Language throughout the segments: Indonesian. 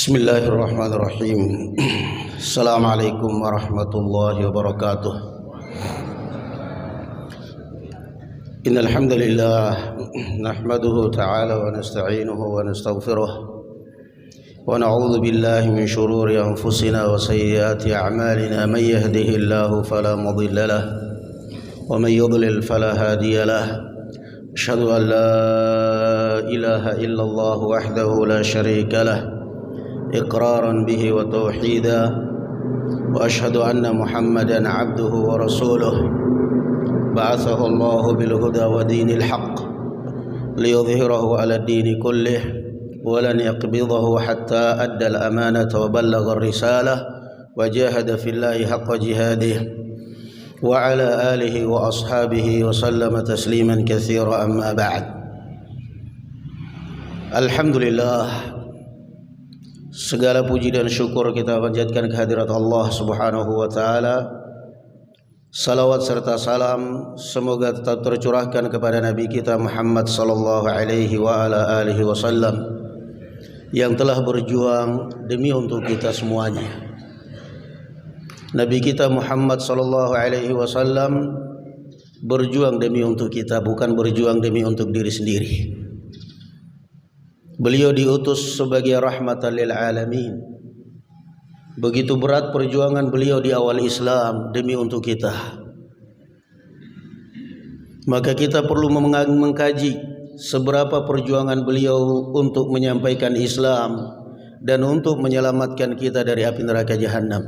Bismillahirrahmanirrahim. Assalamualaikum warahmatullahi wabarakatuh. Innal hamdalillah nahmaduhu ta'ala wa nasta'inuhu wa nastaghfiruh wa na'udzu billahi min shururi anfusina wa sayyiati a'malina man yahdihillahu fala mudilla lahu wa man yudlil fala hadiya lahu. Asyhadu an la ilaha illallah wahdahu la syarika lahu إقرارا به وتوحيدا وأشهد أن محمدا عبده ورسوله بعثه الله بالهدى ودين الحق ليظهره على الدين كله ولن يقبضه حتى أدى الأمانة وبلغ الرسالة وجاهد في الله حق جهاده وعلى آله وأصحابه وسلم تسليما كثيرا أما بعد. الحمد لله, segala puji dan syukur kita panjatkan kehadirat Allah Subhanahu wa taala. Salawat serta salam semoga tetap tercurahkan kepada Nabi kita Muhammad sallallahu alaihi wa ala alihi wasallam yang telah berjuang demi untuk kita semuanya. Nabi kita Muhammad sallallahu alaihi wasallam berjuang demi untuk kita, bukan berjuang demi untuk diri sendiri. Beliau diutus sebagai rahmatan lil alamin. Begitu berat perjuangan beliau di awal Islam demi untuk kita. Maka kita perlu mengkaji seberapa perjuangan beliau untuk menyampaikan Islam dan untuk menyelamatkan kita dari api neraka jahanam.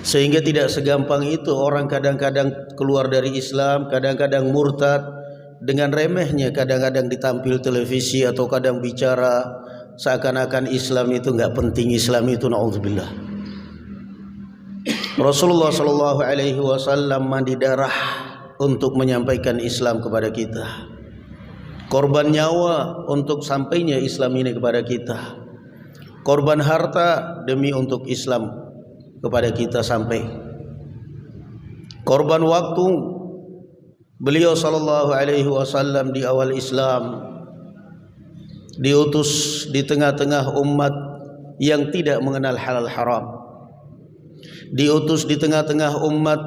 Sehingga tidak segampang itu orang kadang-kadang keluar dari Islam, kadang-kadang murtad. Dengan remehnya kadang-kadang ditampil televisi atau kadang bicara seakan-akan Islam itu enggak penting, Islam itu naudzubillah. Rasulullah sallallahu alaihi wasallam mandi darah untuk menyampaikan Islam kepada kita. Korban nyawa untuk sampainya Islam ini kepada kita. Korban harta demi untuk Islam kepada kita sampai. Korban waktu beliau sallallahu alaihi wasallam di awal Islam diutus di tengah-tengah umat yang tidak mengenal halal haram. Diutus di tengah-tengah umat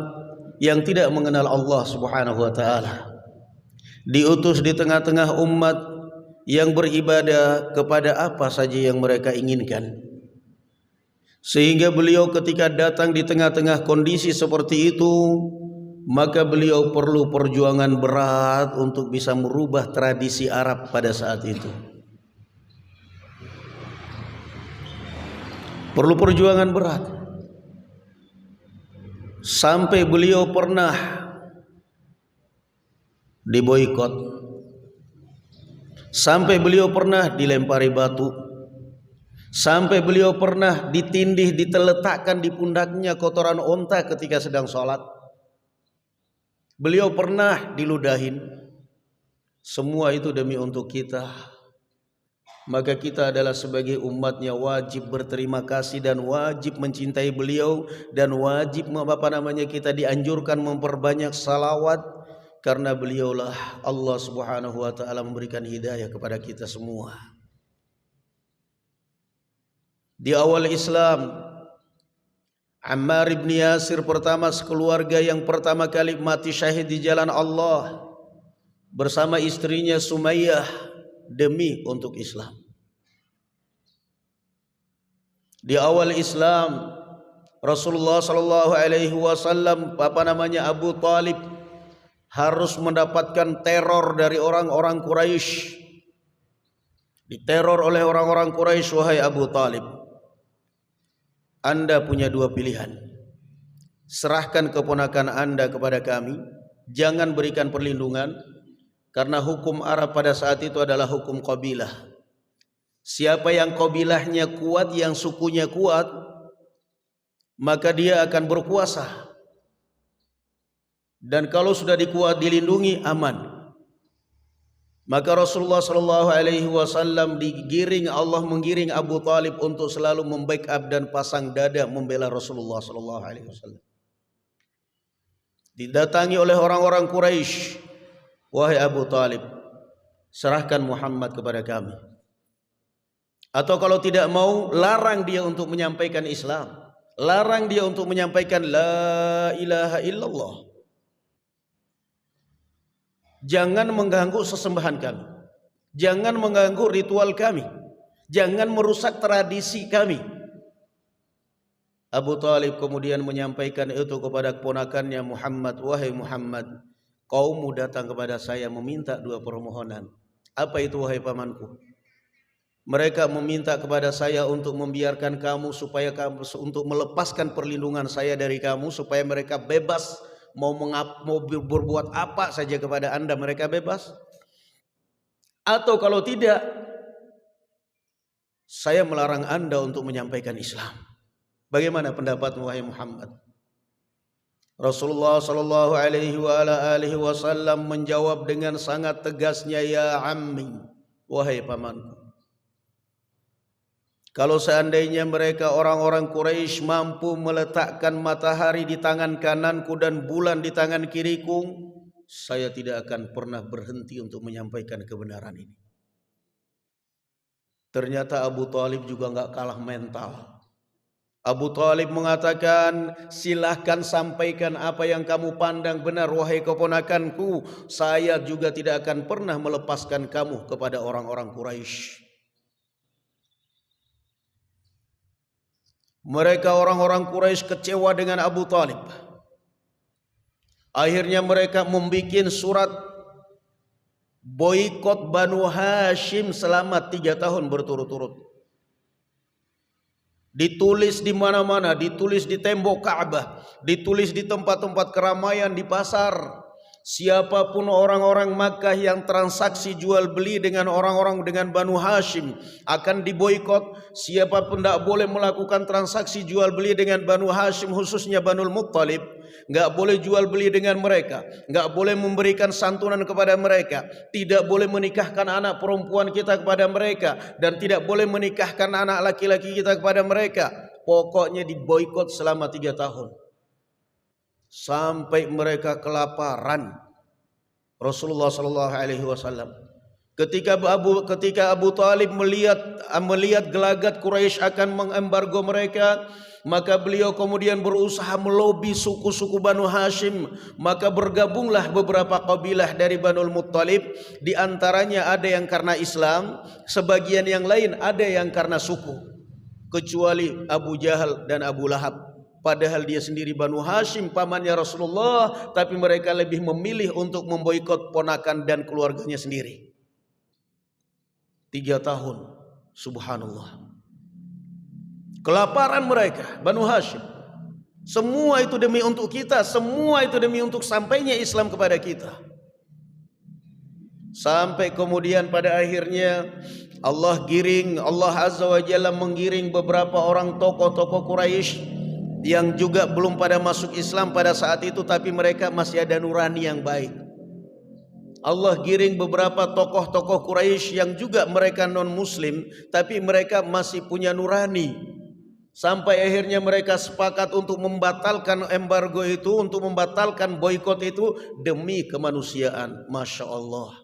yang tidak mengenal Allah Subhanahu wa taala. Diutus di tengah-tengah umat yang beribadah kepada apa saja yang mereka inginkan. Sehingga beliau ketika datang di tengah-tengah kondisi seperti itu, maka beliau perlu perjuangan berat untuk bisa merubah tradisi Arab pada saat itu. Perlu perjuangan berat. Sampai beliau pernah diboikot. Sampai beliau pernah dilempari batu. Sampai beliau pernah ditindih, diteletakkan di pundaknya kotoran onta ketika sedang sholat. Beliau pernah diludahin. Semua itu demi untuk kita. Maka kita adalah sebagai umatnya wajib berterima kasih dan wajib mencintai beliau. Dan wajib kita dianjurkan memperbanyak salawat. Karena beliaulah Allah Subhanahu wa ta'ala memberikan hidayah kepada kita semua. Di awal Islam, Ammar ibn Yasir pertama sekeluarga yang pertama kali mati syahid di jalan Allah bersama istrinya Sumayyah demi untuk Islam. Di awal Islam, Rasulullah sallallahu alaihi wasallam Abu Talib harus mendapatkan teror dari orang-orang Quraisy. Diteror oleh orang-orang Quraisy, wahai Abu Talib, Anda punya dua pilihan. Serahkan keponakan Anda kepada kami, jangan berikan perlindungan, karena hukum Arab pada saat itu adalah hukum qabilah. Siapa yang qabilahnya kuat, yang sukunya kuat, maka dia akan berkuasa. Dan kalau sudah dilindungi, aman. Maka Rasulullah sallallahu alaihi wasallam Allah menggiring Abu Talib untuk selalu membackup dan pasang dada membela Rasulullah sallallahu alaihi wasallam. Didatangi oleh orang-orang Quraisy, wahai Abu Talib, serahkan Muhammad kepada kami. Atau kalau tidak mau, larang dia untuk menyampaikan Islam, larang dia untuk menyampaikan la ilaha illallah. Jangan mengganggu sesembahan kami, jangan mengganggu ritual kami, jangan merusak tradisi kami. Abu Talib kemudian menyampaikan itu kepada keponakannya Muhammad, wahai Muhammad, kaummu datang kepada saya meminta dua permohonan. Apa itu wahai pamanku? Mereka meminta kepada saya untuk membiarkan kamu, supaya kamu, untuk melepaskan perlindungan saya dari kamu, supaya mereka bebas mau berbuat apa saja kepada Anda, mereka bebas. Atau kalau tidak, saya melarang Anda untuk menyampaikan Islam. Bagaimana pendapatmu wahai Muhammad? Rasulullah sallallahu alaihi wasallam menjawab dengan sangat tegasnya, ya ammi, wahai pamanku. Kalau seandainya mereka orang-orang Quraisy mampu meletakkan matahari di tangan kananku dan bulan di tangan kiriku, saya tidak akan pernah berhenti untuk menyampaikan kebenaran ini. Ternyata Abu Talib juga nggak kalah mental. Abu Talib mengatakan, silahkan sampaikan apa yang kamu pandang benar wahai keponakanku. Saya juga tidak akan pernah melepaskan kamu kepada orang-orang Quraisy. Mereka orang-orang Quraisy kecewa dengan Abu Talib. Akhirnya mereka membuat surat boikot Banu Hashim selama 3 tahun berturut-turut. Ditulis di mana-mana, ditulis di tembok Ka'bah, ditulis di tempat-tempat keramaian, di pasar. Siapapun orang-orang Makkah yang transaksi jual beli dengan orang-orang dengan Banu Hashim akan diboikot. Siapapun tidak boleh melakukan transaksi jual beli dengan Banu Hashim, khususnya Banul Muttalib. Nggak boleh jual beli dengan mereka, nggak boleh memberikan santunan kepada mereka, tidak boleh menikahkan anak perempuan kita kepada mereka, dan tidak boleh menikahkan anak laki-laki kita kepada mereka. Pokoknya diboikot selama 3 tahun. Sampai mereka kelaparan. Rasulullah sallallahu alaihi wasallam ketika Abu Talib melihat gelagat Quraisy akan mengembargo mereka, maka beliau kemudian berusaha melobi suku-suku Banu Hashim. Maka bergabunglah beberapa kabilah dari Banul Muttalib. Di antaranya ada yang karena Islam, sebagian yang lain ada yang karena suku, kecuali Abu Jahal dan Abu Lahab. Padahal dia sendiri Banu Hashim, pamannya Rasulullah, tapi mereka lebih memilih untuk memboikot ponakan dan keluarganya sendiri. 3 tahun, subhanallah. Kelaparan mereka, Banu Hashim. Semua itu demi untuk kita, semua itu demi untuk sampainya Islam kepada kita. Sampai kemudian pada akhirnya Allah Azza wa Jalla menggiring beberapa orang tokoh-tokoh Quraisy yang juga belum pada masuk Islam pada saat itu, tapi mereka masih ada nurani yang baik. Allah giring beberapa tokoh-tokoh Quraisy yang juga mereka non muslim, tapi mereka masih punya nurani. Sampai akhirnya mereka sepakat untuk membatalkan embargo itu, untuk membatalkan boikot itu demi kemanusiaan. Masya Allah.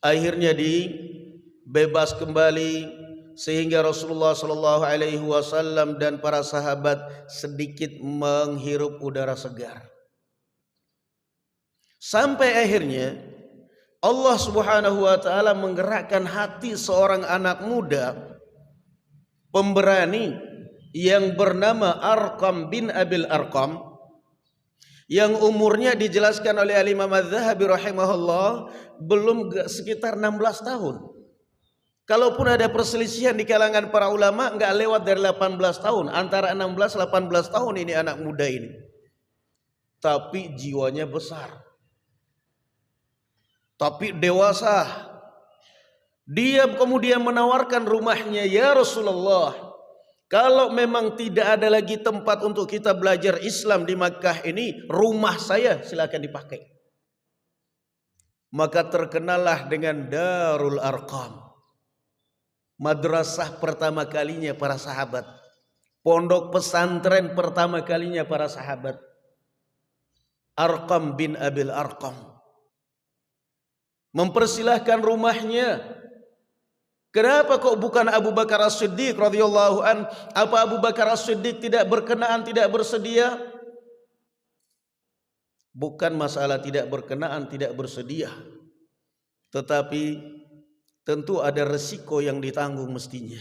Akhirnya dibebas kembali, sehingga Rasulullah sallallahu alaihi wasallam dan para sahabat sedikit menghirup udara segar. Sampai akhirnya Allah Subhanahu wa taala menggerakkan hati seorang anak muda pemberani yang bernama Arqam bin Abil Arqam, yang umurnya dijelaskan oleh Imam Az-Zahabi rahimahullah belum sekitar 16 tahun. Kalaupun ada perselisihan di kalangan para ulama, enggak lewat dari 18 tahun, antara 16 18 tahun ini anak muda ini. Tapi jiwanya besar. Tapi dewasa. Dia kemudian menawarkan rumahnya, ya Rasulullah, kalau memang tidak ada lagi tempat untuk kita belajar Islam di Makkah ini, rumah saya silakan dipakai. Maka terkenallah dengan Darul Arqam, madrasah pertama kalinya para sahabat, pondok pesantren pertama kalinya para sahabat. Arqam bin Abil Arqam mempersilahkan rumahnya Kenapa kok bukan Abu Bakar As-Siddiq radhiyallahu an? Apa Abu Bakar As-Siddiq tidak berkenaan, tidak bersedia? Bukan masalah tidak berkenaan, tidak bersedia, tetapi tentu ada resiko yang ditanggung mestinya.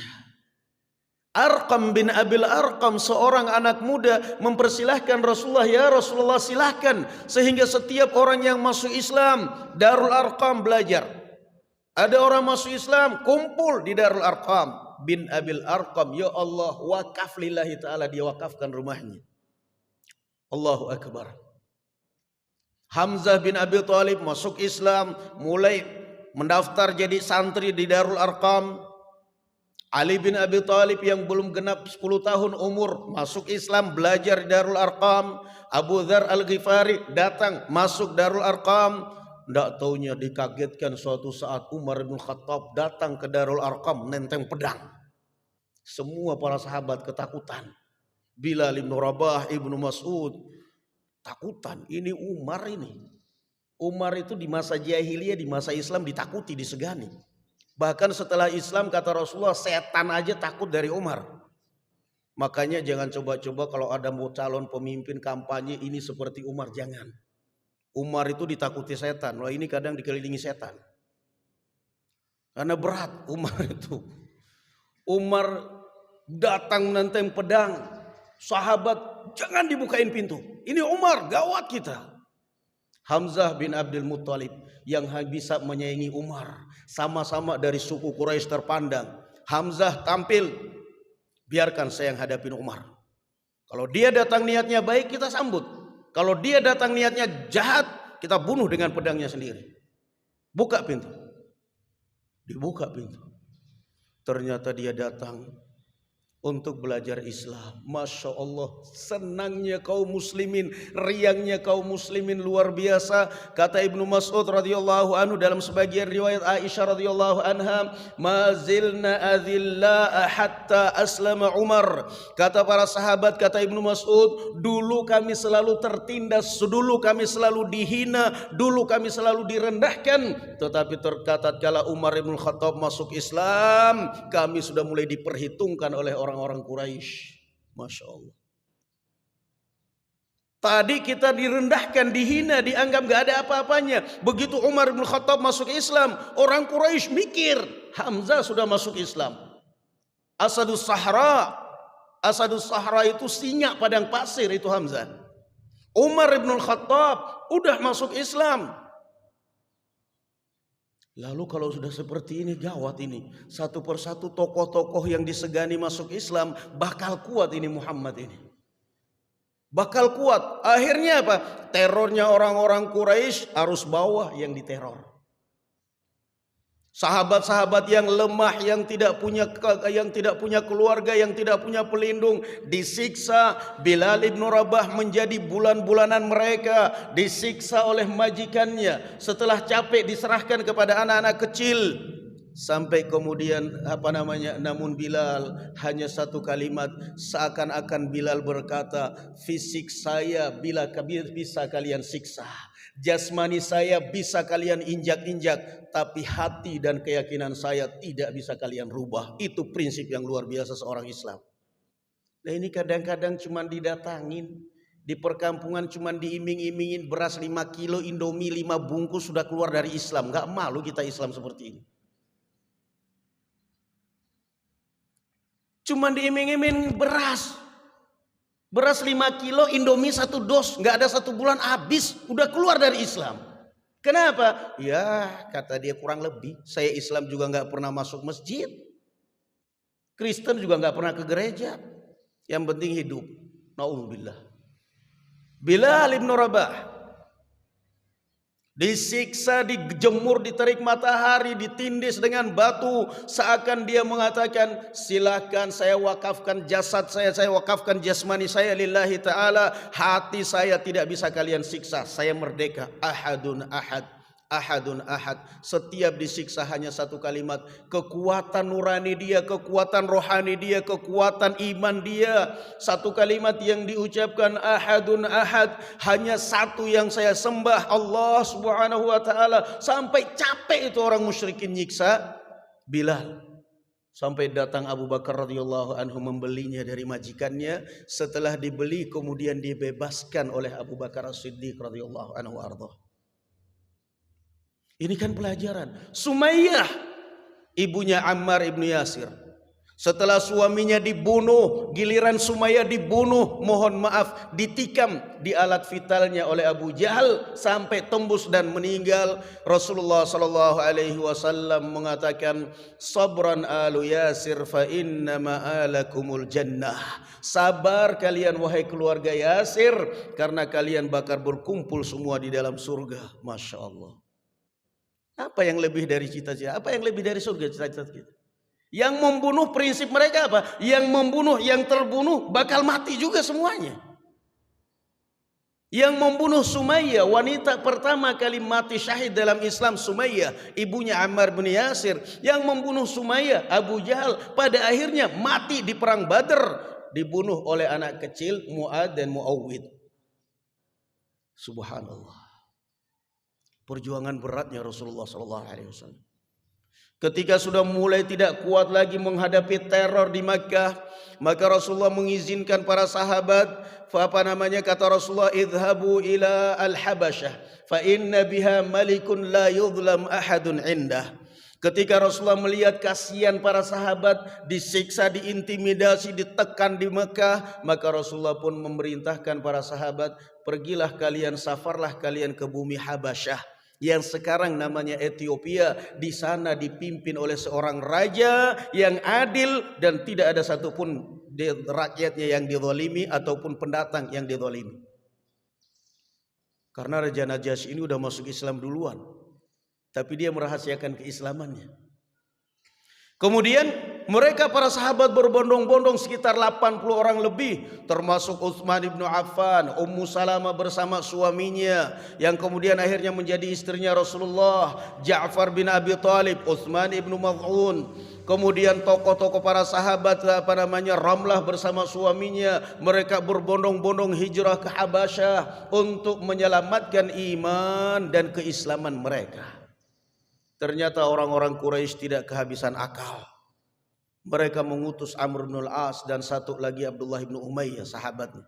Arqam bin Abil Arqam, seorang anak muda, mempersilahkan Rasulullah, ya Rasulullah silahkan, sehingga setiap orang yang masuk Islam Darul Arqam belajar. Ada orang masuk Islam kumpul di Darul Arqam. Bin Abil Arqam, ya Allah, wakaf lillahi ta'ala, dia wakafkan rumahnya. Allahu Akbar. Hamzah bin Abi Thalib masuk Islam, mulai mendaftar jadi santri di Darul Arqam. Ali bin Abi Thalib yang belum genap 10 tahun umur masuk Islam, belajar di Darul Arqam. Abu Dzar Al-Ghifari datang masuk Darul Arqam. Tidak taunya dikagetkan suatu saat Umar bin Khattab datang ke Darul Arqam nenteng pedang. Semua para sahabat ketakutan. Bilal bin Rabah, Ibnu Mas'ud takutan. Ini Umar ini. Umar itu di masa jahiliyah, di masa Islam ditakuti, disegani. Bahkan setelah Islam kata Rasulullah, setan aja takut dari Umar. Makanya jangan coba-coba kalau ada mau calon pemimpin kampanye ini seperti Umar, jangan. Umar itu ditakuti setan. Wah, ini kadang dikelilingi setan. Karena berat Umar itu. Umar datang menenteng pedang. Sahabat, jangan dibukain pintu. Ini Umar, gawat kita. Hamzah bin Abdul Muttalib yang bisa menyaingi Umar. Sama-sama dari suku Quraisy terpandang. Hamzah tampil, biarkan saya yang hadapin Umar. Kalau dia datang niatnya baik, kita sambut. Kalau dia datang niatnya jahat, kita bunuh dengan pedangnya sendiri. Buka pintu. Dibuka pintu. Ternyata dia datang untuk belajar Islam. Masya Allah, senangnya kaum muslimin, riangnya kaum muslimin luar biasa. Kata Ibnu Mas'ud radhiyallahu anhu dalam sebagian riwayat Aisyah radhiyallahu anha, ma zilna adhilla'a hatta aslama Umar. Kata para sahabat, kata Ibnu Mas'ud, dulu kami selalu tertindas, dulu kami selalu dihina, dulu kami selalu direndahkan, tetapi tatkala Umar bin Khattab masuk Islam, kami sudah mulai diperhitungkan oleh orang-orang Quraisy. Masya Allah. Tadi kita direndahkan, dihina, dianggap gak ada apa-apanya. Begitu Umar bin Khattab masuk Islam, orang Quraisy mikir, Hamzah sudah masuk Islam. Asadus Sahra. Asadus Sahra itu singa padang pasir, itu Hamzah. Umar bin Khattab udah masuk Islam. Lalu kalau sudah seperti ini, gawat ini. Satu persatu tokoh-tokoh yang disegani masuk Islam, bakal kuat ini Muhammad ini. Bakal kuat. Akhirnya apa? Terornya orang-orang Quraisy, arus bawah yang diteror. Sahabat-sahabat yang lemah, yang tidak punya keluarga, yang tidak punya pelindung, disiksa. Bilal bin Rabah menjadi bulan-bulanan mereka, disiksa oleh majikannya. Setelah capek diserahkan kepada anak-anak kecil. Sampai kemudian namun Bilal hanya satu kalimat, seakan-akan Bilal berkata, fisik saya bisa kalian siksa, jasmani saya bisa kalian injak-injak, tapi hati dan keyakinan saya tidak bisa kalian rubah. Itu prinsip yang luar biasa seorang Islam. Nah, ini kadang-kadang cuma didatangin di perkampungan, cuma diiming-imingin beras 5 kilo, Indomie 5 bungkus, sudah keluar dari Islam. Gak malu kita Islam seperti ini. Cuma diiming-iming beras 5 kilo, Indomie 1 dos, nggak ada 1 bulan habis, udah keluar dari Islam. Kenapa? Ya kata dia, kurang lebih saya Islam juga nggak pernah masuk masjid, Kristen juga nggak pernah ke gereja, yang penting hidup. Na'udzubillah. Bilal bin Rabah disiksa, dijemur, diterik matahari, ditindis dengan batu, seakan dia mengatakan, silakan saya wakafkan jasad saya wakafkan jasmani saya lillahi ta'ala, hati saya tidak bisa kalian siksa, saya merdeka. Ahadun ahad, ahadun ahad. Setiap disiksa hanya satu kalimat, kekuatan nurani dia, kekuatan rohani dia, kekuatan iman dia. Satu kalimat yang diucapkan, ahadun ahad, hanya satu yang saya sembah, Allah subhanahu wa ta'ala. Sampai capek itu orang musyrikin nyiksa Bilal. Sampai datang Abu Bakar radhiyallahu anhu membelinya dari majikannya. Setelah dibeli kemudian dibebaskan oleh Abu Bakar As-Siddiq radhiyallahu anhu arda. Ini kan pelajaran. Sumayyah, ibunya Ammar ibnu Yasir, setelah suaminya dibunuh, giliran Sumayyah dibunuh, mohon maaf, ditikam di alat vitalnya oleh Abu Jahal sampai tembus dan meninggal. Rasulullah sallallahu alaihi wasallam mengatakan, "Sabran alu Yasir fa inna ma'alakumul jannah." Sabar kalian wahai keluarga Yasir, karena kalian bakal berkumpul semua di dalam surga. Masya Allah. Apa yang lebih dari cita-cita? Apa yang lebih dari surga cita-cita kita? Yang membunuh prinsip mereka apa? Yang membunuh, yang terbunuh bakal mati juga semuanya. Yang membunuh Sumayyah, wanita pertama kali mati syahid dalam Islam, Sumayyah, ibunya Ammar bin Yasir. Yang membunuh Sumayyah, Abu Jahal, pada akhirnya mati di perang Badr, dibunuh oleh anak kecil Mu'ad dan Mu'awwid. Subhanallah. Perjuangan beratnya Rasulullah SAW. Ketika sudah mulai tidak kuat lagi menghadapi teror di Makkah, maka Rasulullah mengizinkan para sahabat, kata Rasulullah, idhabu ila al-Habasyah fa inna biha malikun la yudlam ahadun indah. Ketika Rasulullah melihat kasihan para sahabat disiksa, diintimidasi, ditekan di Mekah, maka Rasulullah pun memerintahkan para sahabat, pergilah kalian, safarlah kalian ke bumi Habasyah yang sekarang namanya Ethiopia. Di sana dipimpin oleh seorang raja yang adil dan tidak ada satupun rakyatnya yang dizalimi ataupun pendatang yang dizalimi. Karena Raja Najasyi ini udah masuk Islam duluan, tapi dia merahasiakan keislamannya. Kemudian mereka para sahabat berbondong-bondong sekitar 80 orang lebih, termasuk Utsman ibnu Affan, Ummu Salamah bersama suaminya yang kemudian akhirnya menjadi istrinya Rasulullah, Ja'far bin Abi Thalib, Utsman ibnu Maz'un, kemudian tokoh-tokoh para sahabat Ramlah bersama suaminya. Mereka berbondong-bondong hijrah ke Habasyah untuk menyelamatkan iman dan keislaman mereka. Ternyata orang-orang Quraisy tidak kehabisan akal. Mereka mengutus Amr bin al-As dan satu lagi Abdullah bin Umayyah, sahabatnya.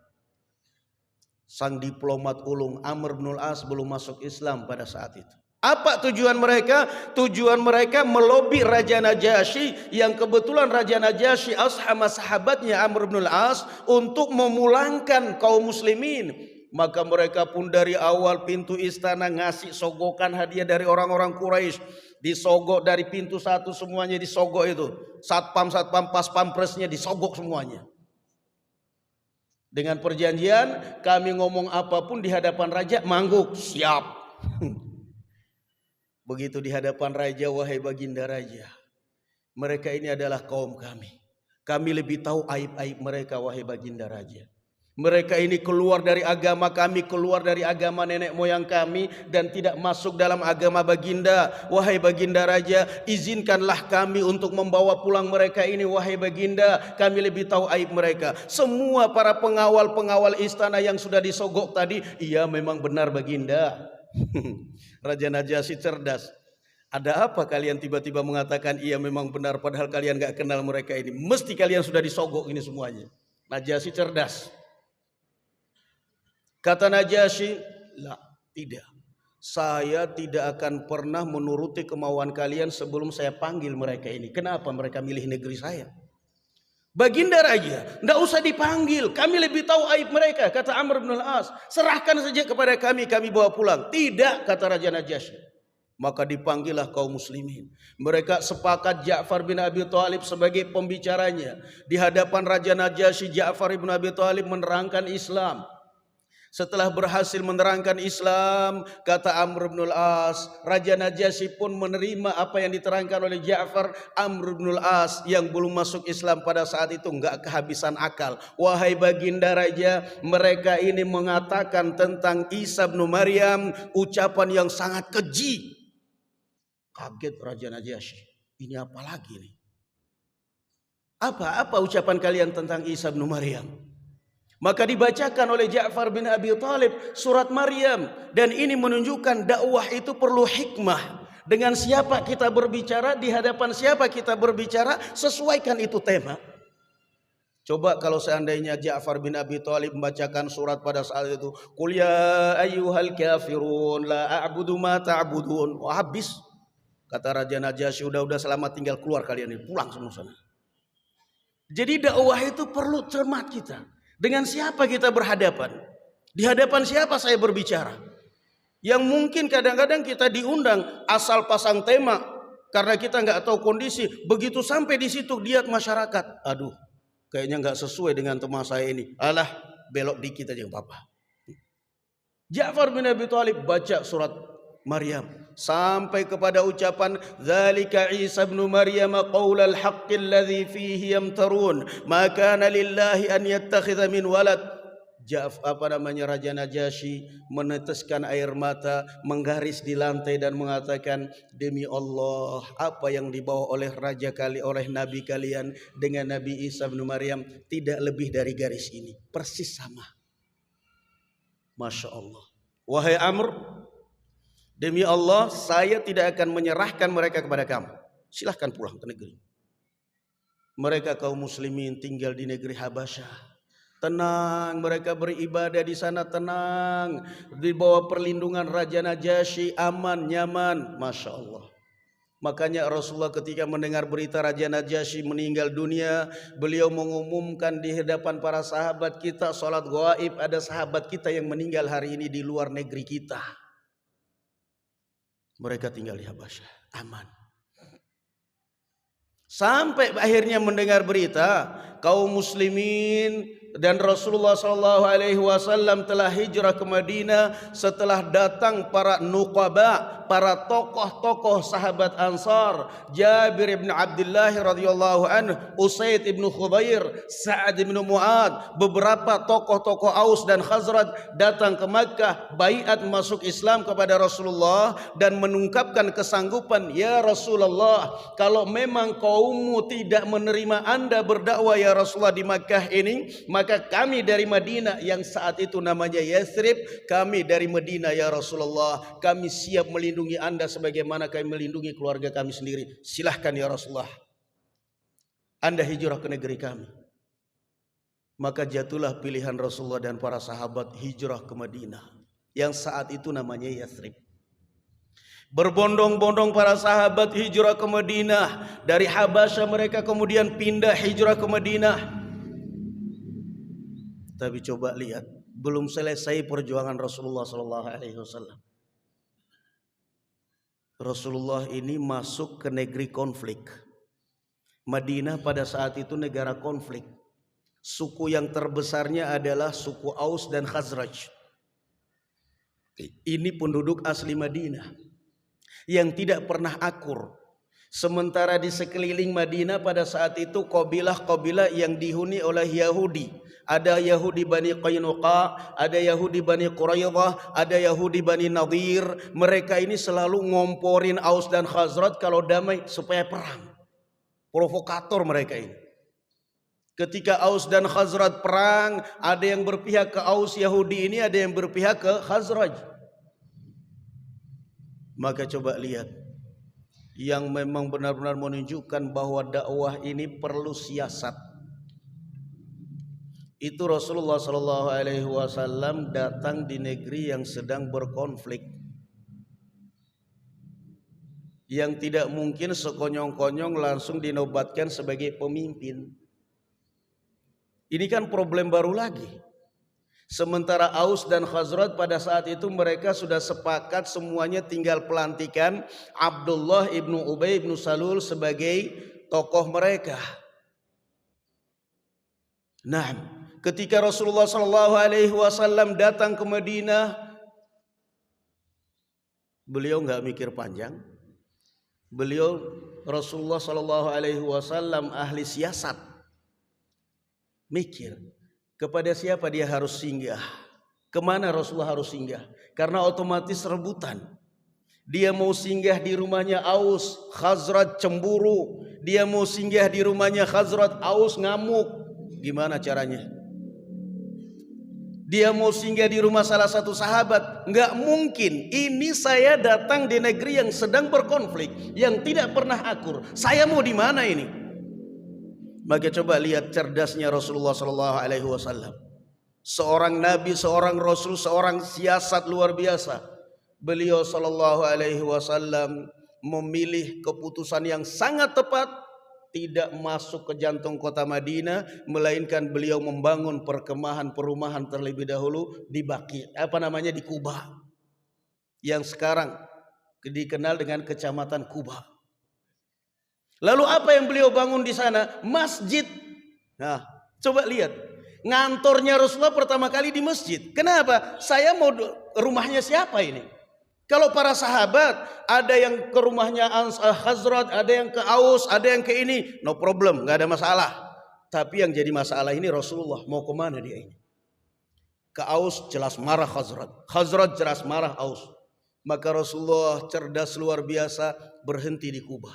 Sang diplomat ulung Amr bin al-As belum masuk Islam pada saat itu. Apa tujuan mereka? Tujuan mereka melobi Raja Najasyi, yang kebetulan Raja Najasyi sama sahabatnya Amr bin al-As untuk memulangkan kaum muslimin. Maka mereka pun dari awal pintu istana ngasih sogokan hadiah dari orang-orang Quraisy. Disogok dari pintu satu semuanya disogok itu. Satpam, pas pampresnya disogok semuanya. Dengan perjanjian, kami ngomong apapun di hadapan raja, mangguk, siap. Begitu di hadapan raja, wahai baginda raja, mereka ini adalah kaum kami. Kami lebih tahu aib-aib mereka, wahai baginda raja. Mereka ini keluar dari agama kami, keluar dari agama nenek moyang kami, dan tidak masuk dalam agama baginda. Wahai baginda raja, izinkanlah kami untuk membawa pulang mereka ini, wahai baginda. Kami lebih tahu aib mereka. Semua para pengawal-pengawal istana yang sudah disogok tadi, iya memang benar baginda. Raja Najasyi cerdas. Ada apa kalian tiba-tiba mengatakan iya memang benar, padahal kalian gak kenal mereka ini? Mesti kalian sudah disogok ini semuanya. Najasyi cerdas. Kata Najasyi, lah, tidak. Saya tidak akan pernah menuruti kemauan kalian sebelum saya panggil mereka ini. Kenapa mereka milih negeri saya? Baginda raja, tidak usah dipanggil. Kami lebih tahu aib mereka. Kata Amr bin al-As, serahkan saja kepada kami bawa pulang. Tidak, kata Raja Najasyi. Maka dipanggillah kaum muslimin. Mereka sepakat Ja'far bin Abi Thalib sebagai pembicaranya. Di hadapan Raja Najasyi, Ja'far bin Abi Thalib menerangkan Islam. Setelah berhasil menerangkan Islam, kata Amr bin al-As, Raja Najasyi pun menerima apa yang diterangkan oleh Ja'far. Amr bin al-As yang belum masuk Islam pada saat itu enggak kehabisan akal. Wahai baginda raja, mereka ini mengatakan tentang Isa bin Maryam ucapan yang sangat keji. Kaget Raja Najasyi. Ini apa lagi nih? Apa ucapan kalian tentang Isa bin Maryam? Maka dibacakan oleh Ja'far bin Abi Thalib surat Maryam. Dan ini menunjukkan dakwah itu perlu hikmah. Dengan siapa kita berbicara, di hadapan siapa kita berbicara, sesuaikan itu tema. Coba kalau seandainya Ja'far bin Abi Thalib membacakan surat pada saat itu, Qul ya ayyuhal kafirun la a'budu ma ta'budun. Wah, habis. Kata Raja Najasyi, udah selamat, tinggal keluar kalian ini, pulang semua sana. Jadi dakwah itu perlu cermat kita. Dengan siapa kita berhadapan? Di hadapan siapa saya berbicara? Yang mungkin kadang-kadang kita diundang asal pasang tema karena kita nggak tahu kondisi. Begitu sampai di situ lihat masyarakat, aduh, kayaknya nggak sesuai dengan tema saya ini. Alah, belok dikit aja apa-apa. Ja'far bin Abi Thalib baca surat Maryam sampai kepada ucapan Dzalika Isa ibn Maryam qaulal haqqil ladzi fihi yamtarun ma kana lillahi an yattakhidha min walad. Raja Najasyi meneteskan air mata, menggaris di lantai dan mengatakan, demi Allah, apa yang dibawa oleh oleh nabi kalian dengan Nabi Isa bin Maryam tidak lebih dari garis ini, persis sama. Masya Allah. Wahai Amr, demi Allah saya tidak akan menyerahkan mereka kepada kamu. Silahkan pulang ke negeri. Mereka kaum muslimin tinggal di negeri Habasyah. Tenang, mereka beribadah di sana tenang, di bawah perlindungan Raja Najasyi, aman, nyaman, Masya Allah. Makanya Rasulullah ketika mendengar berita Raja Najasyi meninggal dunia, beliau mengumumkan di hadapan para sahabat kita, sholat gaib, ada sahabat kita yang meninggal hari ini di luar negeri kita. Mereka tinggal di Habasyah, aman. Sampai akhirnya mendengar berita kaum muslimin dan Rasulullah SAW telah hijrah ke Madinah setelah datang para nuqaba, para tokoh-tokoh sahabat Ansar, Jabir bin Abdullah radhiyallahu anhu, Usaid bin Khudair, Sa'ad bin Mu'ad, beberapa tokoh-tokoh Aus dan Khazraj datang ke Makkah, baiat masuk Islam kepada Rasulullah dan menungkapkan kesanggupan, ya Rasulullah, kalau memang kaummu tidak menerima Anda berdakwah ya Rasulullah di Makkah ini, maka kami dari Madinah yang saat itu namanya Yathrib, kami dari Madinah ya Rasulullah, kami siap melindungi Anda sebagaimana kami melindungi keluarga kami sendiri. Silahkan ya Rasulullah, Anda hijrah ke negeri kami. Maka jatuhlah pilihan Rasulullah dan para sahabat hijrah ke Madinah yang saat itu namanya Yathrib. Berbondong-bondong para sahabat hijrah ke Madinah. Dari Habasyah mereka kemudian pindah hijrah ke Madinah. Tapi coba lihat, belum selesai perjuangan Rasulullah SAW. Rasulullah ini masuk ke negeri konflik. Madinah pada saat itu negara konflik. Suku yang terbesarnya adalah suku Aus dan Khazraj. Ini penduduk asli Madinah yang tidak pernah akur. Sementara di sekeliling Madinah pada saat itu kabilah-kabilah yang dihuni oleh Yahudi. Ada Yahudi Bani Qainuqa, ada Yahudi Bani Quraidah, ada Yahudi Bani Nadir. Mereka ini selalu ngomporin Aus dan Khazraj kalau damai supaya perang. Provokator mereka ini. Ketika Aus dan Khazraj perang, ada yang berpihak ke Aus Yahudi ini, ada yang berpihak ke Khazraj. Maka coba lihat, yang memang benar-benar menunjukkan bahwa dakwah ini perlu siasat. Itu Rasulullah SAW datang di negeri yang sedang berkonflik, yang tidak mungkin sekonyong-konyong langsung dinobatkan sebagai pemimpin. Ini kan problem baru lagi. Sementara Aus dan Khazraj pada saat itu mereka sudah sepakat semuanya tinggal pelantikan Abdullah ibnu Ubay ibnu Salul sebagai tokoh mereka. Nah, ketika Rasulullah SAW datang ke Madinah, beliau nggak mikir panjang. Beliau Rasulullah SAW ahli siasat, mikir kepada siapa dia harus singgah, kemana Rasulullah harus singgah, karena otomatis rebutan. Dia mau singgah di rumahnya Aus, Khazraj cemburu. Dia mau singgah di rumahnya Khazraj, Aus ngamuk. Gimana caranya? Dia mau singgah di rumah salah satu sahabat, nggak mungkin. Ini saya datang di negeri yang sedang berkonflik, yang tidak pernah akur. Saya mau di mana ini? Maka coba lihat cerdasnya Rasulullah SAW. Seorang nabi, seorang rasul, seorang siasat luar biasa. Beliau SAW memilih keputusan yang sangat tepat, tidak masuk ke jantung kota Madinah, melainkan beliau membangun perkemahan perumahan terlebih dahulu di di Kuba, yang sekarang dikenal dengan Kecamatan Kuba. Lalu apa yang beliau bangun di sana? Masjid. Nah, coba lihat, ngantornya Rasulullah pertama kali di masjid. Kenapa? Saya mau rumahnya siapa ini? Kalau para sahabat ada yang ke rumahnya Khazraj, ada yang ke Aus, ada yang ke ini, no problem, nggak ada masalah. Tapi yang jadi masalah ini Rasulullah mau kemana dia ini? Ke Aus jelas marah Khazraj, Khazraj jelas marah Aus. Maka Rasulullah cerdas luar biasa, berhenti di Kuba.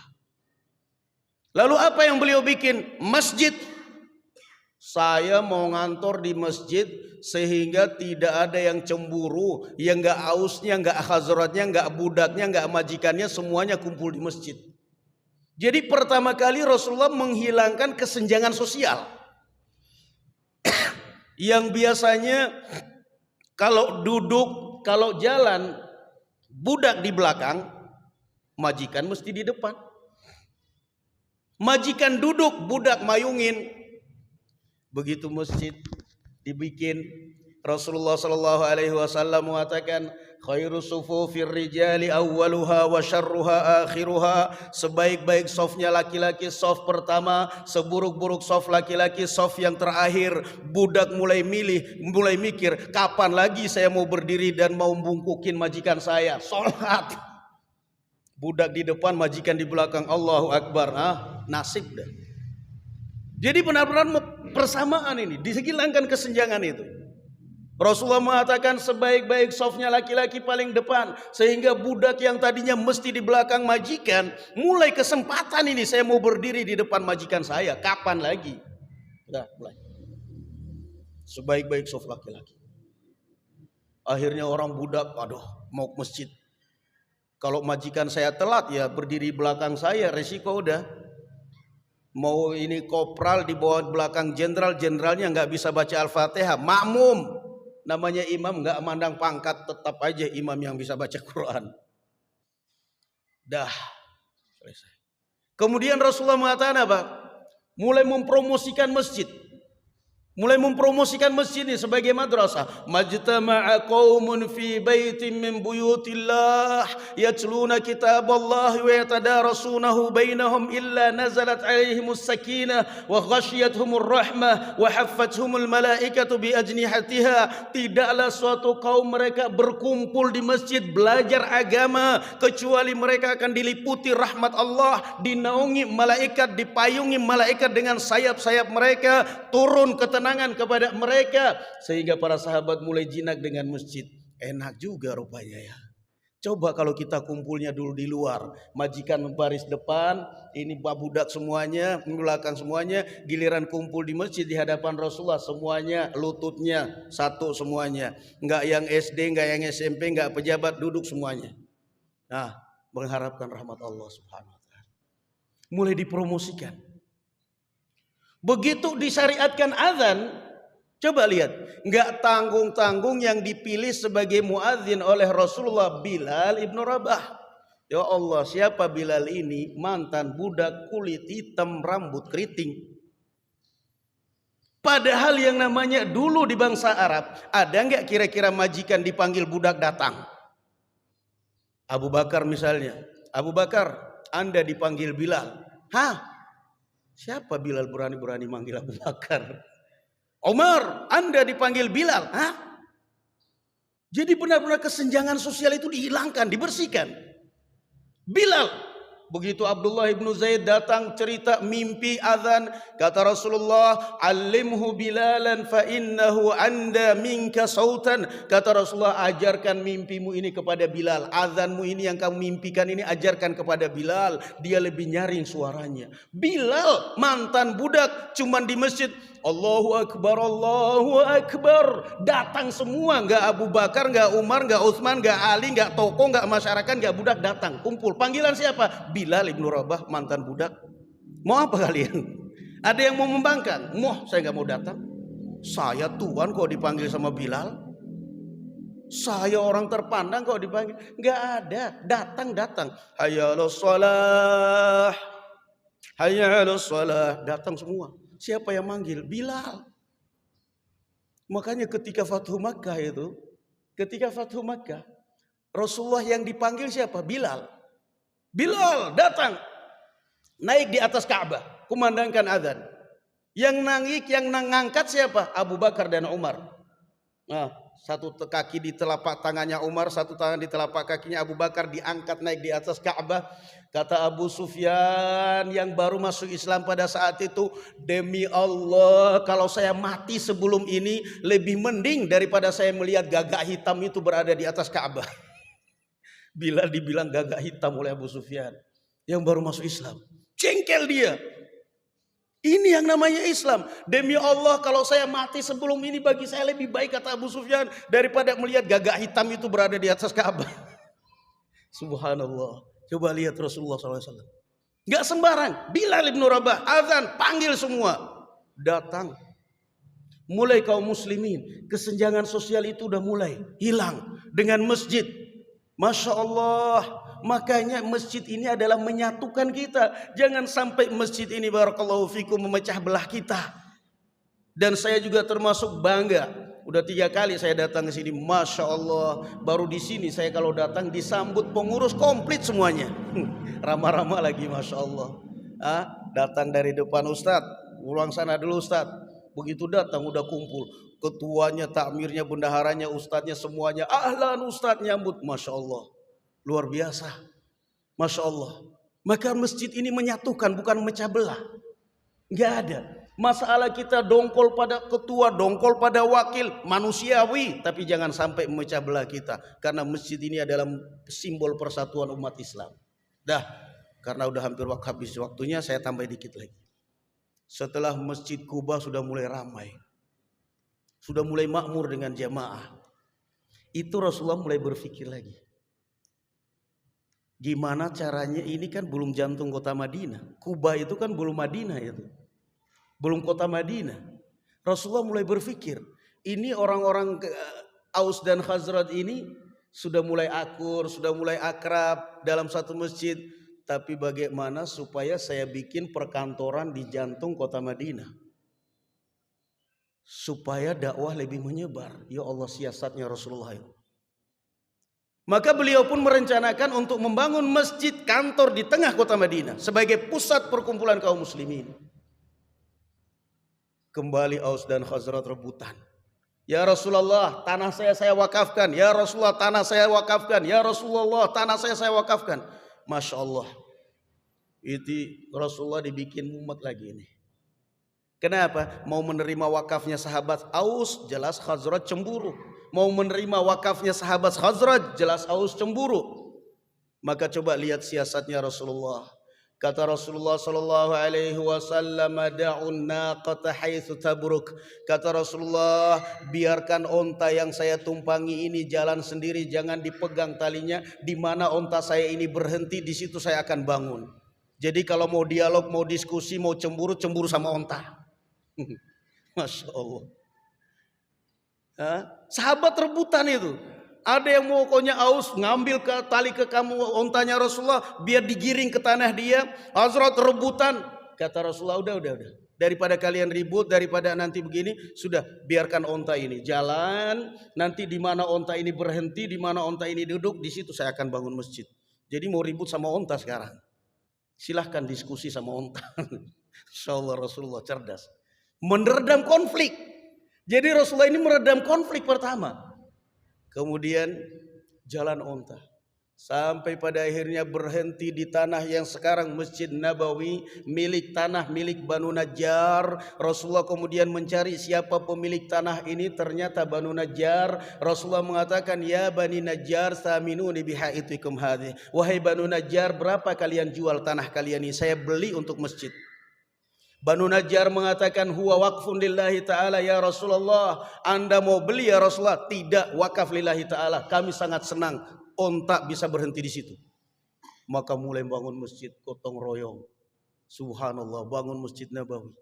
Lalu apa yang beliau bikin? Masjid. Saya mau ngantor di masjid sehingga tidak ada yang cemburu, yang nggak Ausnya, nggak Khazrajnya, nggak budaknya, nggak majikannya, semuanya kumpul di masjid. Jadi pertama kali Rasulullah menghilangkan kesenjangan sosial. Yang biasanya kalau duduk, kalau jalan, budak di belakang, majikan mesti di depan. Majikan duduk, budak mayungin. Begitu masjid dibikin, Rasulullah SAW mengatakan, khairu sufufir rijali awwaluha wa syarruha akhiruha. Sebaik-baik safnya laki-laki saf pertama, seburuk-buruk saf laki-laki saf yang terakhir. Budak mulai mikir, kapan lagi saya mau berdiri dan mau bungkukin majikan saya? Salat. Budak di depan, majikan di belakang. Allahu Akbar. Nasib dah. Jadi benar-benar persamaan ini, dihilangkan kesenjangan itu. Rasulullah mengatakan sebaik-baik safnya laki-laki paling depan, sehingga budak yang tadinya mesti di belakang majikan, mulai kesempatan ini saya mau berdiri di depan majikan saya, kapan lagi? Udah, mulai. Sebaik-baik saf laki-laki. Akhirnya orang budak, aduh, mau ke masjid. Kalau majikan saya telat, ya berdiri belakang saya, resiko udah. Mau ini kopral di bawah belakang jenderal, jenderalnya nggak bisa baca Al-Fatihah, makmum, namanya imam, nggak mandang pangkat, tetap aja imam yang bisa baca Quran. Dah selesai. Kemudian Rasulullah mengatakan apa? Mulai mempromosikan masjid. Mulai mempromosikan masjid ini sebagai madrasah. Majtama'a qaumun fi baitin min buyutillah yatluna kitaballahi wa yatadarasunahu bainahum illa nazalat alaihimus sakinah wa ghasyiyatuhumur rahmah wa haffathumul malaikatu bi ajnihatiha. Tidaklah suatu kaum mereka berkumpul di masjid belajar agama kecuali mereka akan diliputi rahmat Allah, dinaungi malaikat, dipayungi malaikat dengan sayap-sayap mereka, turun ketenangan kepada mereka, sehingga para sahabat mulai jinak dengan masjid. Enak juga rupanya ya. Coba kalau kita kumpulnya dulu di luar, majikan baris depan, ini budak semuanya, belakang semuanya, giliran kumpul di masjid di hadapan Rasulullah semuanya lututnya satu semuanya, nggak yang SD, nggak yang SMP, nggak pejabat, duduk semuanya. Nah, mengharapkan rahmat Allah Subhanahu wa taala. Mulai dipromosikan. Begitu disyariatkan azan, coba lihat, nggak tanggung-tanggung yang dipilih sebagai muadzin oleh Rasulullah, Bilal ibnu Rabah. Ya Allah, siapa Bilal ini? Mantan budak kulit hitam, rambut keriting. Padahal yang namanya dulu di bangsa Arab, ada nggak kira-kira majikan dipanggil budak datang? Abu Bakar misalnya, Abu Bakar, Anda dipanggil Bilal. Hah? Siapa Bilal berani-berani manggil Abu Bakar? Umar, Anda dipanggil Bilal. Hah? Jadi benar-benar kesenjangan sosial itu dihilangkan, dibersihkan. Bilal, Begitu Abdullah ibnu Zaid datang cerita mimpi azan, kata Rasulullah, "Alimhu Bilalan fa innahu anda minka sautan." Kata Rasulullah, ajarkan mimpimu ini kepada Bilal. Azanmu ini yang kamu mimpikan ini ajarkan kepada Bilal, dia lebih nyaring suaranya. Bilal mantan budak, cuman di masjid Allahu Akbar, Allahu Akbar. Datang semua, enggak Abu Bakar, enggak Umar, enggak Utsman, enggak Ali, enggak tokoh, enggak masyarakat, enggak budak, datang kumpul. Panggilan siapa? Bilal ibnu Rabah, mantan budak. Mau apa kalian? Ada yang mau membangkang? Saya enggak mau datang. Saya tuan kok dipanggil sama Bilal. Saya orang terpandang kok dipanggil. Enggak ada. Datang. Hayya 'alas shalah. Hayya 'alas shalah. Datang semua. Siapa yang manggil? Bilal. Makanya ketika Fathu Makkah Rasulullah yang dipanggil siapa? Bilal. Bilal datang, naik di atas Ka'bah, kumandangkan azan. Yang ngangkat siapa? Abu Bakar dan Umar. Nah, satu kaki di telapak tangannya Umar, satu tangan di telapak kakinya Abu Bakar, diangkat naik di atas Ka'bah. Kata Abu Sufyan yang baru masuk Islam pada saat itu, demi Allah kalau saya mati sebelum ini lebih mending daripada saya melihat gagak hitam itu berada di atas Ka'bah. Bila dibilang gagak hitam oleh Abu Sufyan yang baru masuk Islam, jengkel dia. Ini yang namanya Islam. Demi Allah kalau saya mati sebelum ini bagi saya lebih baik, kata Abu Sufyan, daripada melihat gagak hitam itu berada di atas Ka'bah. Subhanallah. Coba lihat Rasulullah SAW. Gak sembarang. Bilal ibnu Rabah azan, panggil semua. Datang. Mulai kaum muslimin, kesenjangan sosial itu udah mulai hilang dengan masjid. Masya Allah. Makanya masjid ini adalah menyatukan kita. Jangan sampai masjid ini barakallahu fikum memecah belah kita. Dan saya juga termasuk bangga. Udah 3 kali saya datang ke sini, masya Allah. Baru di sini saya kalau datang disambut pengurus komplit semuanya. Ramah-ramah lagi, masya Allah. Datang dari depan Ustadz, ulang sana dulu Ustadz. Begitu datang udah kumpul, ketuanya, takmirnya, bendaharanya, ustadznya semuanya. Ahlan Ustadz nyambut, masya Allah. Luar biasa, masya Allah. Maka masjid ini menyatukan, bukan memecah belah. Nggak ada. Masalah kita dongkol pada ketua, dongkol pada wakil, manusiawi, tapi jangan sampai memecah belah kita. Karena masjid ini adalah simbol persatuan umat Islam. Dah, karena udah hampir habis waktunya, saya tambah dikit lagi. Setelah Masjid Kuba sudah mulai ramai, sudah mulai makmur dengan jamaah, itu Rasulullah mulai berpikir lagi. Gimana caranya, ini kan belum jantung kota Madinah. Kuba itu kan belum Madinah itu. Belum kota Madinah. Rasulullah mulai berpikir, ini orang-orang Aus dan Khazraj ini sudah mulai akur, sudah mulai akrab dalam satu masjid. Tapi bagaimana supaya saya bikin perkantoran di jantung kota Madinah, supaya dakwah lebih menyebar. Ya Allah, siasatnya Rasulullah itu. Maka beliau pun merencanakan untuk membangun masjid kantor di tengah kota Madinah sebagai pusat perkumpulan kaum muslimin. Kembali Aus dan Khazraj rebutan. Ya Rasulullah, tanah saya wakafkan. Ya Rasulullah, tanah saya wakafkan. Ya Rasulullah, tanah saya wakafkan. Masya Allah. Itu Rasulullah dibikin mumet lagi ini. Kenapa? Mau menerima wakafnya sahabat Aus, jelas Khazraj cemburu. Mau menerima wakafnya sahabat Khazraj, jelas Aus cemburu. Maka coba lihat siasatnya Rasulullah. Kata Rasulullah sallallahu alaihi wasallam, da'un naqata haitsu tabruk. Kata Rasulullah, biarkan onta yang saya tumpangi ini jalan sendiri, jangan dipegang talinya. Di mana onta saya ini berhenti, di situ saya akan bangun. Jadi kalau mau dialog, mau diskusi, mau cemburu, cemburu sama onta. Masya Allah. Sahabat rebutan itu. Ada yang mau pokoknya Aus ngambil ke tali ke kamu ontanya Rasulullah biar digiring ke tanah dia. Khazraj rebutan. Kata Rasulullah, udah. Daripada kalian ribut, daripada nanti begini, sudah biarkan onta ini jalan. Nanti di mana onta ini berhenti, di mana onta ini duduk, di situ saya akan bangun masjid. Jadi mau ribut sama onta sekarang, silahkan diskusi sama onta. Insyaallah Rasulullah cerdas, meredam konflik. Jadi Rasulullah ini meredam konflik pertama. Kemudian jalan onta. Sampai pada akhirnya berhenti di tanah yang sekarang Masjid Nabawi, milik Banu Najjar. Rasulullah kemudian mencari siapa pemilik tanah ini, ternyata Banu Najjar. Rasulullah mengatakan, ya Bani Najjar, saminuni bihaitikum hadhi. Wahai Banu Najjar, berapa kalian jual tanah kalian ini? Saya beli untuk masjid. Banu Najjar mengatakan, huwa waqfun lillahi ta'ala ya Rasulullah. Anda mau beli ya Rasulullah? Tidak, wakaf lillahi ta'ala. Kami sangat senang ontak bisa berhenti di situ. Maka mulai bangun masjid gotong royong. Subhanallah, bangun Masjid Nabawi.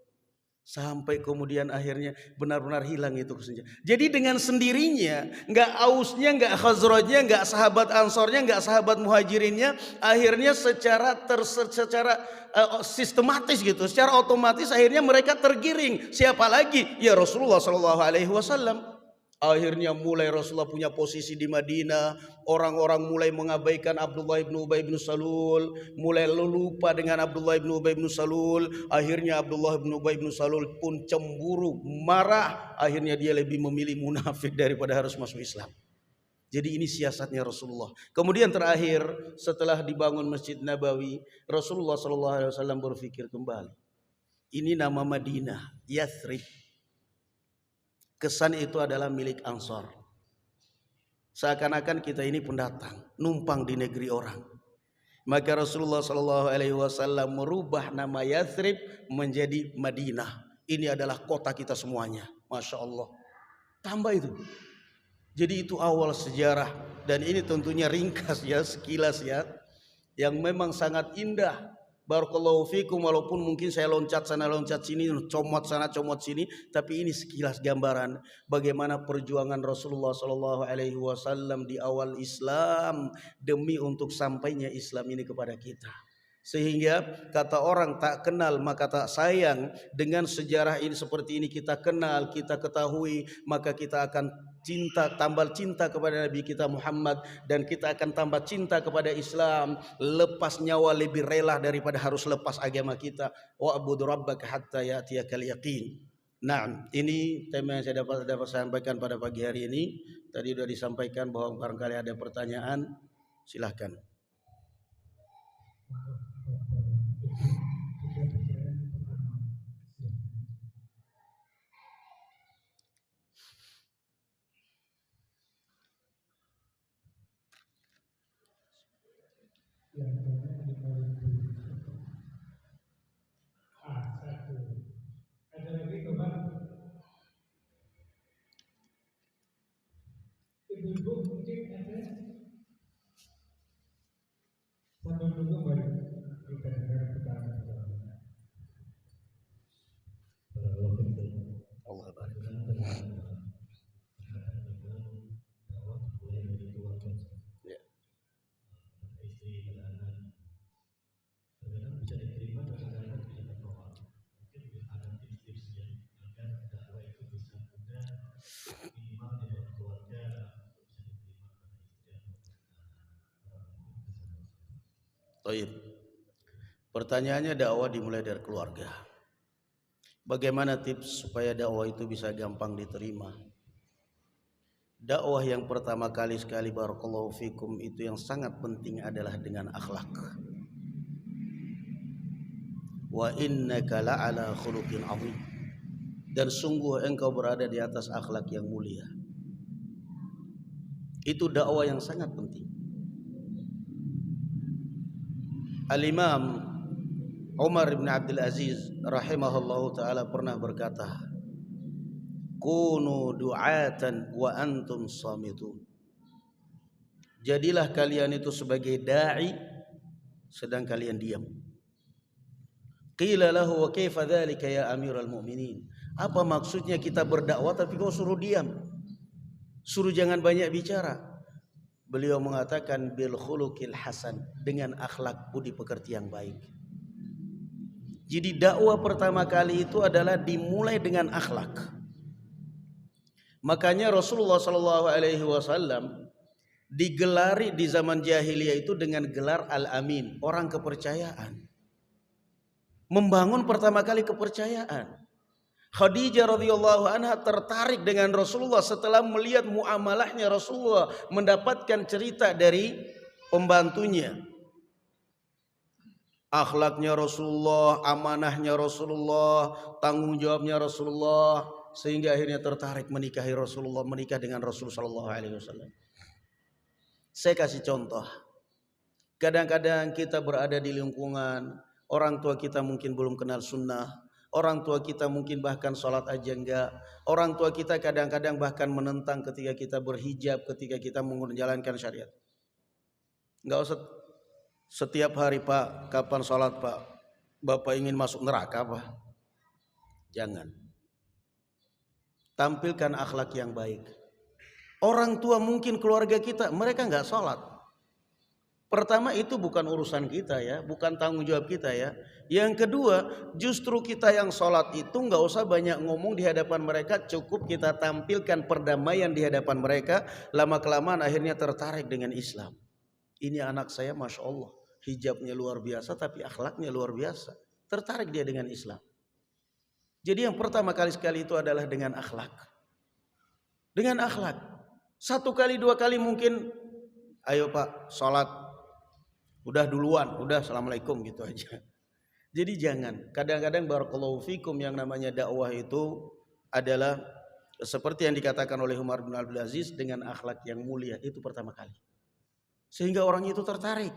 Sampai kemudian akhirnya benar-benar hilang itu kesenjangan. Jadi dengan sendirinya, nggak Ausnya, nggak Khazrajnya, nggak sahabat Ansornya, nggak sahabat Muhajirinnya, akhirnya secara sistematis gitu, secara otomatis akhirnya mereka tergiring. Siapa lagi? Ya Rasulullah Shallallahu Alaihi Wasallam. Akhirnya mulai Rasulullah punya posisi di Madinah. Orang-orang mulai mengabaikan Abdullah bin Ubay bin Salul, mulai lupa dengan Abdullah bin Ubay bin Salul. Akhirnya Abdullah bin Ubay bin Salul pun cemburu, marah. Akhirnya dia lebih memilih munafik daripada harus masuk Islam. Jadi ini siasatnya Rasulullah. Kemudian terakhir, setelah dibangun Masjid Nabawi, Rasulullah SAW berpikir kembali. Ini nama Madinah, Yathrib. Kesan itu adalah milik Ansor. Seakan-akan kita ini pendatang, numpang di negeri orang. Maka Rasulullah SAW merubah nama Yathrib menjadi Madinah. Ini adalah kota kita semuanya. Masya Allah. Tambah itu. Jadi itu awal sejarah. Dan ini tentunya ringkas ya, sekilas ya. Yang memang sangat indah. Barakallahu fikum, walaupun mungkin saya loncat sana loncat sini, comot sana comot sini, tapi ini sekilas gambaran bagaimana perjuangan Rasulullah SAW di awal Islam demi untuk sampainya Islam ini kepada kita. Sehingga kata orang tak kenal maka tak sayang. Dengan sejarah ini seperti ini kita kenal, kita ketahui, maka kita akan tambah cinta kepada Nabi kita Muhammad, dan kita akan tambah cinta kepada Islam. Lepas nyawa lebih rela daripada harus lepas agama kita. Wa'budu rabbaka hatta ya'tiyakal yaqin. Nah, ini tema yang saya dapat sampaikan pada pagi hari ini. Tadi sudah disampaikan bahwa barangkali ada pertanyaan, silahkan. Baik. Pertanyaannya, dakwah dimulai dari keluarga. Bagaimana tips supaya dakwah itu bisa gampang diterima? Dakwah yang pertama kali sekali, barakallahu fikum, itu yang sangat penting adalah dengan akhlak. Wa innaka la'ala khuluqin 'azim. Dan sungguh engkau berada di atas akhlak yang mulia. Itu dakwah yang sangat penting. Al-Imam Umar bin Abdul Aziz rahimahullahu ta'ala pernah berkata, kunu du'atan wa antum samitun. Jadilah kalian itu sebagai da'i sedang kalian diam. Qila lahu wa kaifa dzalika ya Amirul Mu'minin? Apa maksudnya kita berdakwah tapi kau suruh diam? Suruh jangan banyak bicara. Beliau mengatakan bil khuluqil hasan, dengan akhlak budi pekerti yang baik. Jadi dakwah pertama kali itu adalah dimulai dengan akhlak. Makanya Rasulullah SAW digelari di zaman jahiliyah itu dengan gelar Al-Amin, orang kepercayaan. Membangun pertama kali kepercayaan. Khadijah radhiyallahu anha tertarik dengan Rasulullah setelah melihat muamalahnya Rasulullah, mendapatkan cerita dari pembantunya. Akhlaknya Rasulullah, amanahnya Rasulullah, tanggung jawabnya Rasulullah, sehingga akhirnya tertarik menikahi Rasulullah, menikah dengan Rasul sallallahu alaihi wasallam. Saya kasih contoh. Kadang-kadang kita berada di lingkungan orang tua kita mungkin belum kenal sunnah, orang tua kita mungkin bahkan sholat aja enggak, orang tua kita kadang-kadang bahkan menentang ketika kita berhijab, ketika kita menjalankan syariat. Enggak usah setiap hari, Pak, kapan sholat, Pak? Bapak ingin masuk neraka, Pak? Jangan. Tampilkan akhlak yang baik. Orang tua mungkin keluarga kita, mereka enggak sholat. Pertama, itu bukan urusan kita ya, bukan tanggung jawab kita ya. Yang kedua, justru kita yang sholat itu enggak usah banyak ngomong di hadapan mereka, cukup kita tampilkan perdamaian di hadapan mereka. Lama-kelamaan akhirnya tertarik dengan Islam. Ini anak saya, Masya Allah, hijabnya luar biasa tapi akhlaknya luar biasa. Tertarik dia dengan Islam. Jadi yang pertama kali sekali itu adalah dengan akhlak. Dengan akhlak. Satu kali, dua kali mungkin, ayo Pak, sholat. Udah duluan, udah assalamualaikum gitu aja. Jadi jangan. Kadang-kadang barakallahu fikum, yang namanya dakwah itu adalah seperti yang dikatakan oleh Umar bin Abdul Aziz, dengan akhlak yang mulia. Itu pertama kali. Sehingga orang itu tertarik.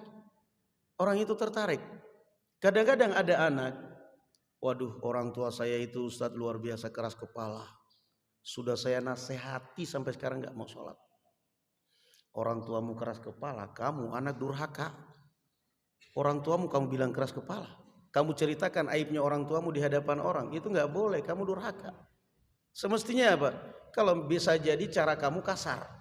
Orang itu tertarik. Kadang-kadang ada anak, waduh, orang tua saya itu Ustadz luar biasa keras kepala. Sudah saya nasihati sampai sekarang gak mau sholat. Orang tuamu keras kepala, kamu anak durhaka. Orang tuamu kamu bilang keras kepala. Kamu ceritakan aibnya orang tuamu di hadapan orang. Itu gak boleh, kamu durhaka. Semestinya apa? Kalau bisa jadi cara kamu kasar.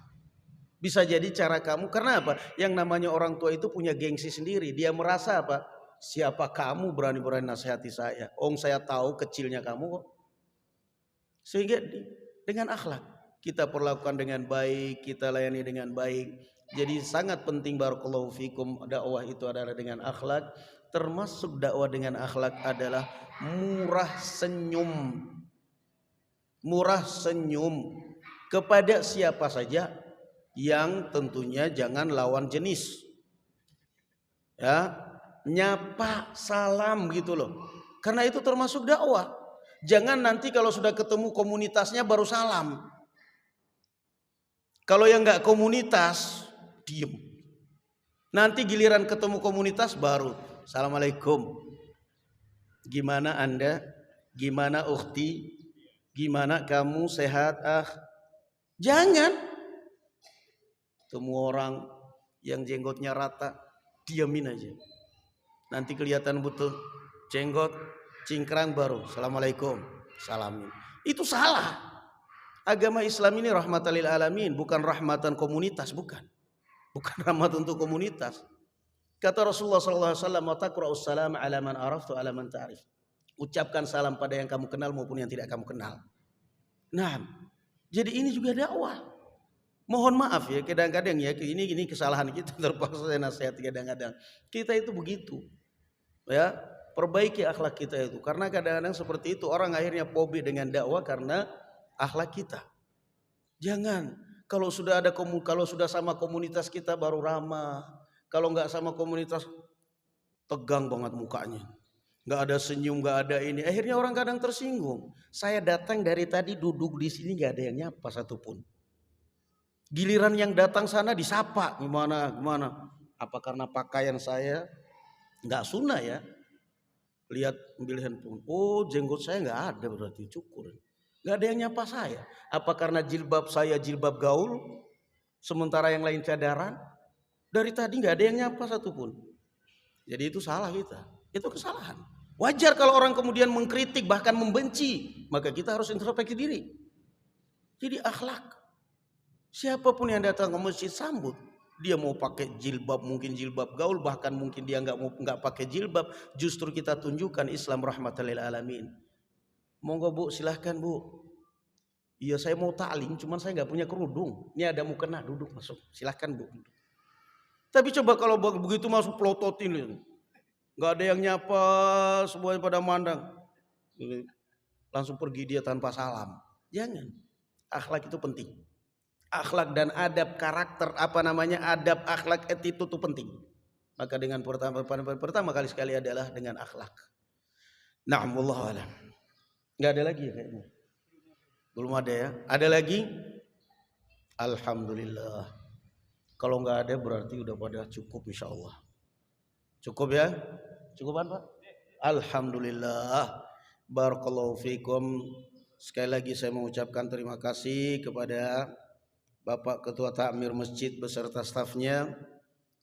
Bisa jadi cara kamu, karena apa? Yang namanya orang tua itu punya gengsi sendiri. Dia merasa apa? Siapa kamu berani-berani nasihati saya? Saya tahu kecilnya kamu kok. Sehingga dengan akhlak kita perlakukan dengan baik, kita layani dengan baik. Jadi sangat penting barakallahu fikum, dakwah itu adalah dengan akhlak. Termasuk dakwah dengan akhlak adalah murah senyum. Murah senyum kepada siapa saja, yang tentunya jangan lawan jenis. Ya, nyapa, salam gitu loh. Karena itu termasuk dakwah. Jangan nanti kalau sudah ketemu komunitasnya baru salam. Kalau yang enggak komunitas, diem. Nanti giliran ketemu komunitas baru assalamualaikum. Gimana Anda? Gimana ukhti? Gimana kamu, sehat? Jangan. Temu orang yang jenggotnya rata, diamin aja. Nanti kelihatan betul jenggot cingkrang baru assalamualaikum, salamin. Itu salah. Agama Islam ini rahmatan lil alamin, bukan rahmatan komunitas, bukan rahmat untuk komunitas. Kata Rasulullah sallallahu alaihi wasallam, "Taqra'us salam 'ala man araftu 'ala man ta'rif." Ucapkan salam pada yang kamu kenal maupun yang tidak kamu kenal. Nah, jadi ini juga dakwah. Mohon maaf ya, kadang-kadang ya, ini kesalahan kita, terpaksa saya nasihati kadang-kadang. Kita itu begitu. Ya, perbaiki akhlak kita itu. Karena kadang-kadang seperti itu orang akhirnya fobi dengan dakwah karena akhlak kita. Jangan, kalau sudah sama komunitas kita baru ramah. Kalau enggak sama komunitas, tegang banget mukanya. Enggak ada senyum, enggak ada ini. Akhirnya orang kadang tersinggung. Saya datang dari tadi duduk di sini enggak ada yang nyapa satupun. Giliran yang datang sana disapa, gimana? Apa karena pakaian saya nggak sunnah ya? Lihat ambil handphone, jenggot saya nggak ada, berarti cukur. Nggak ada yang nyapa saya. Apa karena jilbab saya jilbab gaul, sementara yang lain cadaran? Dari tadi nggak ada yang nyapa satupun. Jadi itu salah kita, itu kesalahan. Wajar kalau orang kemudian mengkritik bahkan membenci, maka kita harus introspeksi diri. Jadi akhlak. Siapapun yang datang ke masjid sambut. Dia mau pakai jilbab, mungkin jilbab gaul, bahkan mungkin dia nggak pakai jilbab. Justru kita tunjukkan Islam rahmatan lil alamin. Monggo Bu, silahkan Bu. Iya saya mau ta'lim, cuman saya nggak punya kerudung. Ini ada mukena, duduk masuk. Silahkan Bu. Tapi coba kalau begitu masuk pelototin, nggak ada yang nyapa, semuanya pada mandang. Langsung pergi dia tanpa salam. Jangan. Akhlak itu penting. Akhlak dan adab, karakter, adab, akhlak, attitude itu penting. Maka dengan pertama kali sekali adalah dengan akhlak. Na'am, wallahu a'lam. Enggak ada lagi ya kayaknya. Belum ada ya. Ada lagi? Alhamdulillah. Kalau enggak ada berarti udah pada cukup insyaallah. Cukup ya? Cukupan Pak? Alhamdulillah. Barakallahu fikum. Sekali lagi saya mengucapkan terima kasih kepada Bapak Ketua Takmir Masjid beserta stafnya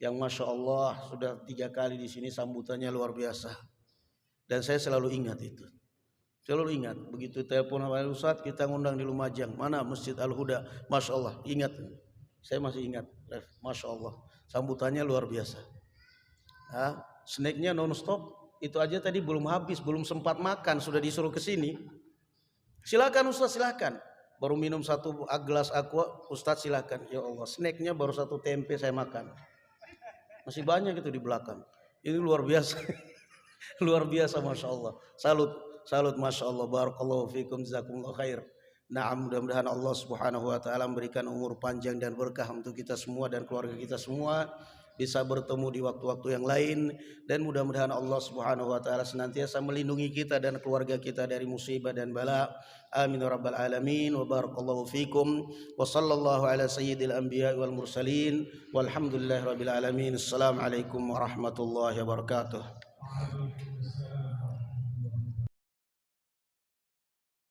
yang Masya Allah sudah 3 kali di sini, sambutannya luar biasa. Dan saya selalu ingat itu. Selalu ingat, begitu telepon sama Ustaz, kita ngundang di Lumajang, mana Masjid Al-Huda, Masya Allah, ingat. Saya masih ingat, Masya Allah, sambutannya luar biasa. Snacknya non-stop, itu aja tadi belum habis, belum sempat makan, sudah disuruh ke sini. Silakan Ustaz, silakan. Baru minum 1 gelas aqua, Ustaz silakan. Ya Allah, snacknya baru 1 tempe saya makan. Masih banyak itu di belakang. Ini luar biasa. Luar biasa, Masya Allah. Salut, Masya Allah. Barakallahu fikum, jazakumullah khair. Naam, mudah-mudahan Allah Subhanahu wa taala memberikan umur panjang dan berkah untuk kita semua dan keluarga kita semua, bisa bertemu di waktu-waktu yang lain, dan mudah-mudahan Allah Subhanahu wa taala senantiasa melindungi kita dan keluarga kita dari musibah dan bala. Amin ya rabbal alamin. Wa barakallahu fikum wa sallallahu ala sayyidil anbiya wal mursalin walhamdulillahi rabbil alamin. Assalamualaikum warahmatullahi wabarakatuh.